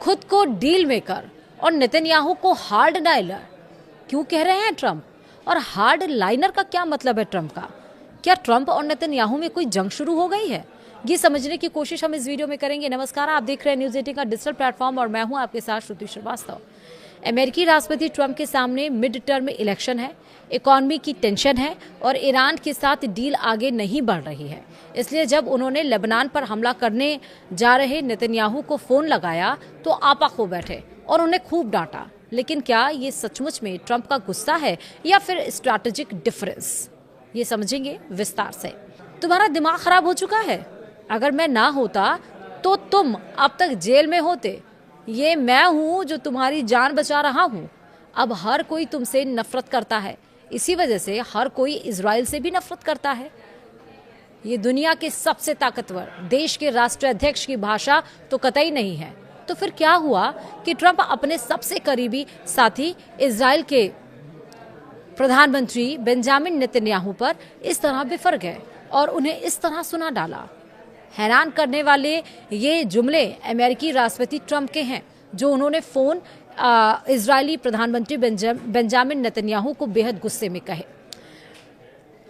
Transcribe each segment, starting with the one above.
खुद को deal maker और नेतन्याहू को हार्ड लाइनर क्यों कह रहे हैं ट्रंप? और हार्ड लाइनर का क्या मतलब है ट्रंप का? क्या ट्रंप और नेतन्याहू में कोई जंग शुरू हो गई है? ये समझने की कोशिश हम इस वीडियो में करेंगे। नमस्कार, आप देख रहे हैं न्यूज़ 18 का डिजिटल प्लेटफॉर्म और मैं हूं आपके साथ श्रुति श्रीवास्तव। अमेरिकी राष्ट्रपति ट्रंप के सामने मिड टर्म इलेक्शन है, इकॉनमी की टेंशन है और ईरान के साथ डील आगे नहीं बढ़ रही है। इसलिए जब उन्होंने लेबनान पर हमला करने जा रहे नेतन्याहू को फोन लगाया तो आपा खो बैठे और उन्हें खूब डांटा। लेकिन क्या ये सचमुच में ट्रंप का गुस्सा है या फिर स्ट्रैटेजिक डिफरेंस? ये समझेंगे विस्तार से। तुम्हारा दिमाग खराब हो चुका है? अगर मैं ना होता तो तुम अब तक जेल में होते। ये मैं हूं जो तुम्हारी जान बचा रहा हूं। अब हर कोई तुमसे नफरत करता है, इसी वजह से हर कोई इजराइल से भी नफरत करता है। ये दुनिया के सबसे ताकतवर देश के राष्ट्राध्यक्ष की भाषा तो कतई नहीं है। तो फिर क्या हुआ कि ट्रंप अपने सबसे करीबी साथी इजराइल के प्रधानमंत्री बेंजामिन नेतन्याहू पर इस तरह बिफर गए और उन्हें इस तरह सुना डाला? हैरान करने वाले ये जुमले अमेरिकी राष्ट्रपति ट्रंप के हैं, जो उन्होंने फोन इजरायली प्रधानमंत्री बेंजामिन नेतन्याहू को बेहद गुस्से में कहे।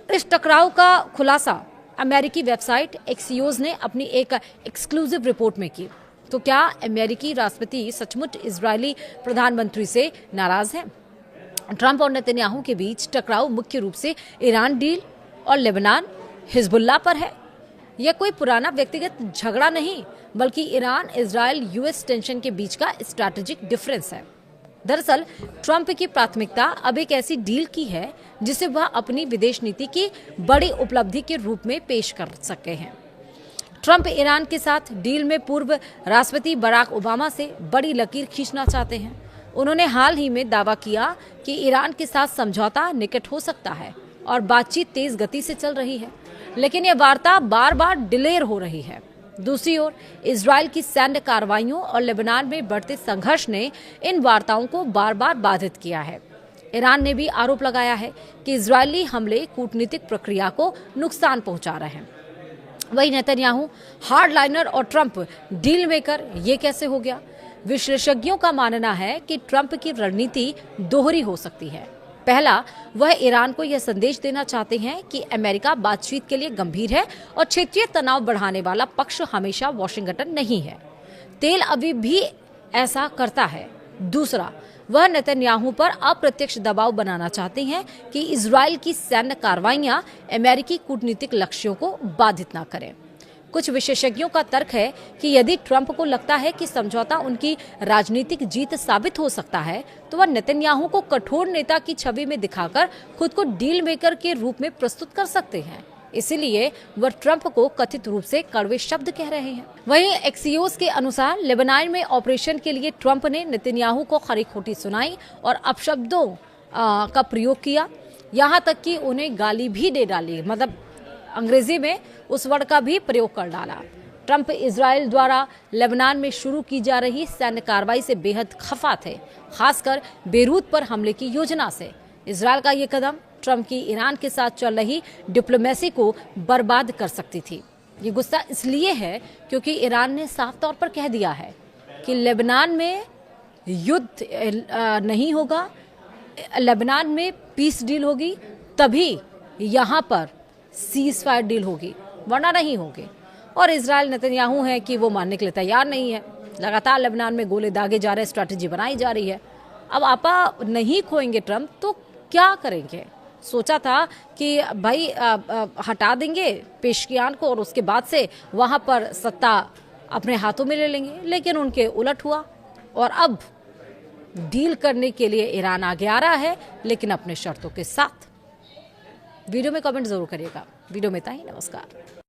इस टकराव का खुलासा अमेरिकी वेबसाइट एक्सियोस ने अपनी एक एक्सक्लूसिव रिपोर्ट में की। तो क्या अमेरिकी राष्ट्रपति सचमुच इजरायली प्रधानमंत्री से नाराज हैं? ट्रंप और नेतन्याहू के बीच टकराव मुख्य रूप से ईरान डील और लेबनान हिजबुल्लाह पर है। यह कोई पुराना व्यक्तिगत झगड़ा नहीं, बल्कि ईरान इजराइल यूएस टेंशन के बीच का स्ट्रैटेजिक डिफरेंस है। दरअसल ट्रंप की प्राथमिकता अब एक ऐसी डील की है जिसे वह अपनी विदेश नीति की बड़ी उपलब्धि के रूप में पेश कर सकते हैं। ट्रंप ईरान के साथ डील में पूर्व राष्ट्रपति बराक ओबामा से बड़ी लकीर खींचना चाहते हैं। उन्होंने हाल ही में दावा किया कि ईरान के साथ समझौता निकट हो सकता है और बातचीत तेज गति से चल रही है, लेकिन यह वार्ता बार बार डिलेर हो रही है। दूसरी ओर इजराइल की सैन्य कार्रवाइयों और लेबनान में बढ़ते संघर्ष ने इन वार्ताओं को बार बार बाधित किया है। ईरान ने भी आरोप लगाया है कि इजरायली हमले कूटनीतिक प्रक्रिया को नुकसान पहुंचा रहे हैं। वहीं नेतन्याहू हार्डलाइनर और ट्रंप डील मेकर, ये कैसे हो गया? विशेषज्ञों का मानना है कि ट्रंप की रणनीति दोहरी हो सकती है। पहला, वह ईरान को यह संदेश देना चाहते हैं कि अमेरिका बातचीत के लिए गंभीर है और क्षेत्रीय तनाव बढ़ाने वाला पक्ष हमेशा वॉशिंगटन नहीं है। तेल अवीव भी ऐसा करता है। दूसरा, वह नेतन्याहू पर अप्रत्यक्ष दबाव बनाना चाहते हैं कि इजराइल की सैन्य कार्रवाइयां अमेरिकी कूटनीतिक लक्ष्यों को बाधित न करें। कुछ विशेषज्ञों का तर्क है कि यदि ट्रंप को लगता है कि समझौता उनकी राजनीतिक जीत साबित हो सकता है, तो वह नेतन्याहू को कठोर नेता की छवि में दिखाकर खुद को डील मेकर के रूप में प्रस्तुत कर सकते हैं। इसीलिए वह ट्रंप को कथित रूप से कड़वे शब्द कह रहे हैं। वहीं एक्सियोस के अनुसार लेबनान में ऑपरेशन के लिए ट्रंप ने नेतन्याहू को खरी खोटी सुनाई और अपशब्दों का प्रयोग किया, यहाँ तक कि उन्हें गाली भी दे डाली, मतलब अंग्रेजी में उस वर्ड का भी प्रयोग कर डाला। ट्रंप इजराइल द्वारा लेबनान में शुरू की जा रही सैन्य कार्रवाई से बेहद खफा थे, खासकर बेरूत पर हमले की योजना से। इजराइल का ये कदम ट्रंप की ईरान के साथ चल रही डिप्लोमेसी को बर्बाद कर सकती थी। ये गुस्सा इसलिए है क्योंकि ईरान ने साफ तौर पर कह दिया है कि लेबनान में युद्ध नहीं होगा, लेबनान में पीस डील होगी, तभी यहाँ पर सीज फायर डील होगी, वरना नहीं होगी। और इजराइल नेतन्याहू है कि वो मानने के लिए तैयार नहीं है। लगातार लेबनान में गोले दागे जा रहे, स्ट्रैटेजी बनाई जा रही है। अब आपा नहीं खोएंगे ट्रंप तो क्या करेंगे? सोचा था कि भाई हटा देंगे पेशकियान को और उसके बाद से वहां पर सत्ता अपने हाथों में ले लेंगे, लेकिन उनके उलट हुआ और अब डील करने के लिए ईरान आगे आ रहा है, लेकिन अपने शर्तों के साथ। वीडियो में कमेंट जरूर करिएगा। वीडियो में इतना ही। नमस्कार।